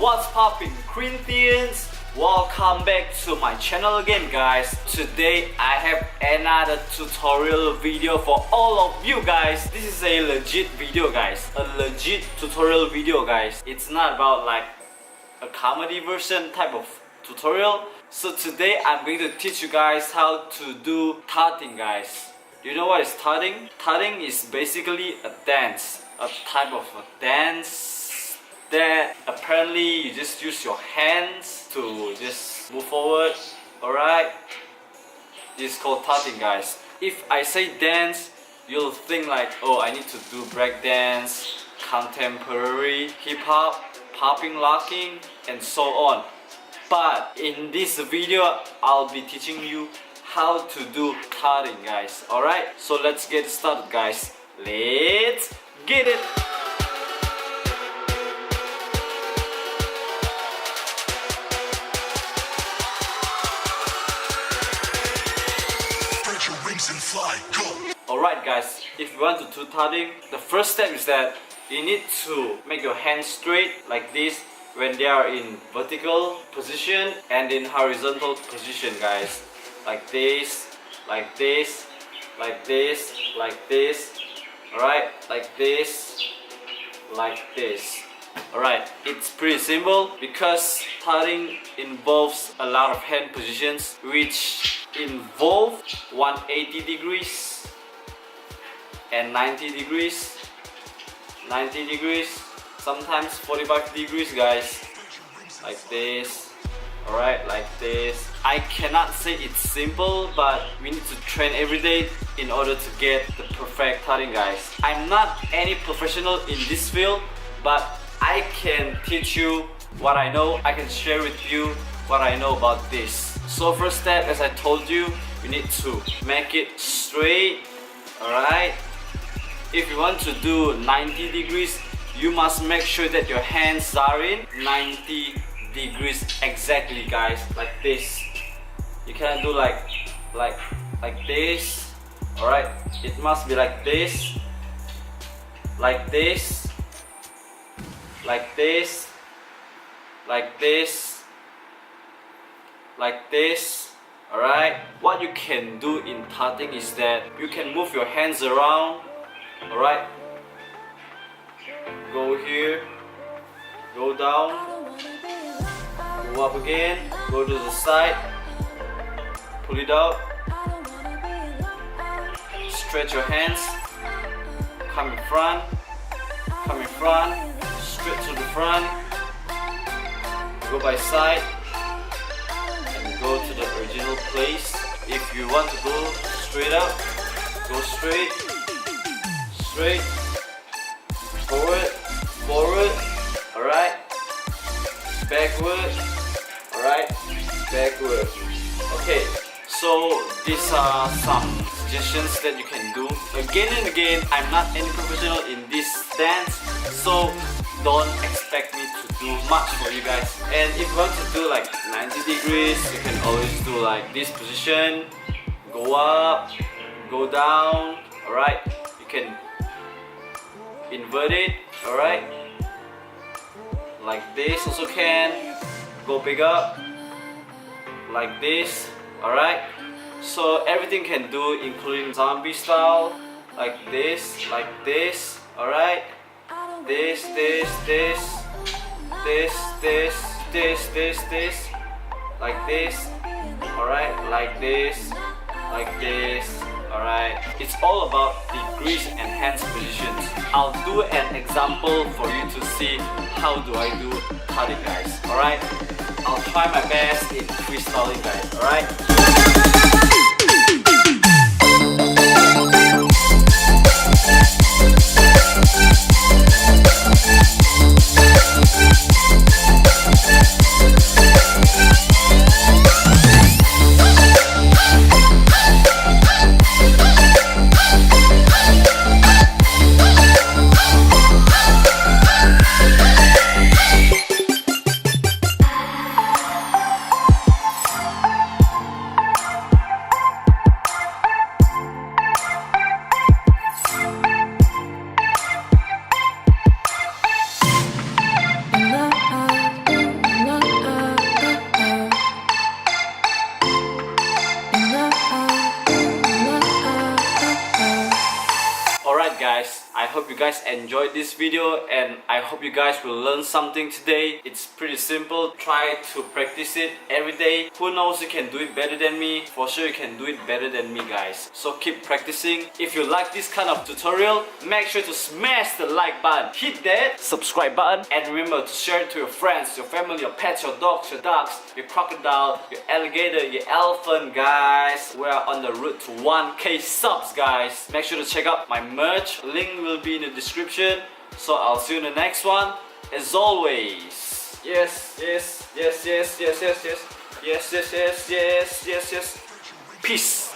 What's poppin', Corinthians? Welcome back to my channel again, guys. Today I have another tutorial video for all of you guys. This is a legit video, guys. A legit tutorial video, guys. It's not about like a comedy version type of tutorial. So today I'm going to teach you guys how to do tutting, guys. Do you know what is tutting? Tutting is basically a dance, a type of a dance that apparently you just use your hands to just move forward. Alright, this is called tutting, guys. If I say dance, you'll think like, oh, I need to do break dance, contemporary hip-hop, popping, locking, and so on. But in this video, I'll be teaching you how to do tutting, guys. Alright, so let's get started, guys. Let's get it! Alright, guys, if you want to do tutting, the first step is that you need to make your hands straight like this when they are in vertical position and in horizontal position, guys. Like this, like this, like this, like this. Alright, like this, like this. Alright, it's pretty simple because tutting involves a lot of hand positions which involve 180 degrees and 90 degrees, 90 degrees, sometimes 45 degrees, guys. Like this. Alright, like this. I cannot say it's simple, but we need to train every day in order to get the perfect tutting, guys. I'm not any professional in this field, but I can teach you what I know. I can share with you what I know about this. So first step, as I told you, you need to make it straight. Alright, if you want to do 90 degrees, you must make sure that your hands are in 90 degrees exactly, guys. Like this. You cannot do like this. Alright, it must be like this, like this, like this, like this, like this. Alright, what you can do in tutting is that you can move your hands around. Alright, go here, go down, go up again, go to the side, pull it out, stretch your hands, come in front, straight to the front, go by side, and go to the original place. If you want to go straight up, go straight, straight, forward, forward, alright, backward, alright, backward. Okay, so these are some suggestions that you can do. Again and again, I'm not any professional in this dance, so don't expect me to do much for you guys. And if you want to do like 90 degrees, you can always do like this position, go up, go down, alright. You can invert it, alright, like this also can, go big up, like this, alright. So everything can do, including zombie style, like this, alright. This, like this, alright, like this, alright. It's all about degrees and hands positions. I'll do an example for you to see how do I do tutting, guys, alright. I'll try my best in freestyling, guys, alright. hope you guys enjoyed this video, and I hope you guys will learn something today. It's pretty simple. Try to practice it every day. Who knows, you can do it better than me. For sure you can do it better than me, guys. So keep practicing. If you like this kind of tutorial, make sure to smash the like button, hit that subscribe button, and remember to share it to your friends, your family, your pets, your dogs, your ducks, your crocodile, your alligator, your elephant, guys. We are on the route to 1K subs, guys. Make sure to check out my merch. Link will be in the description. So I'll see you in the next one. As always, yes, yes, yes, yes, yes, yes, yes, yes, yes, yes, yes, yes, yes. Peace.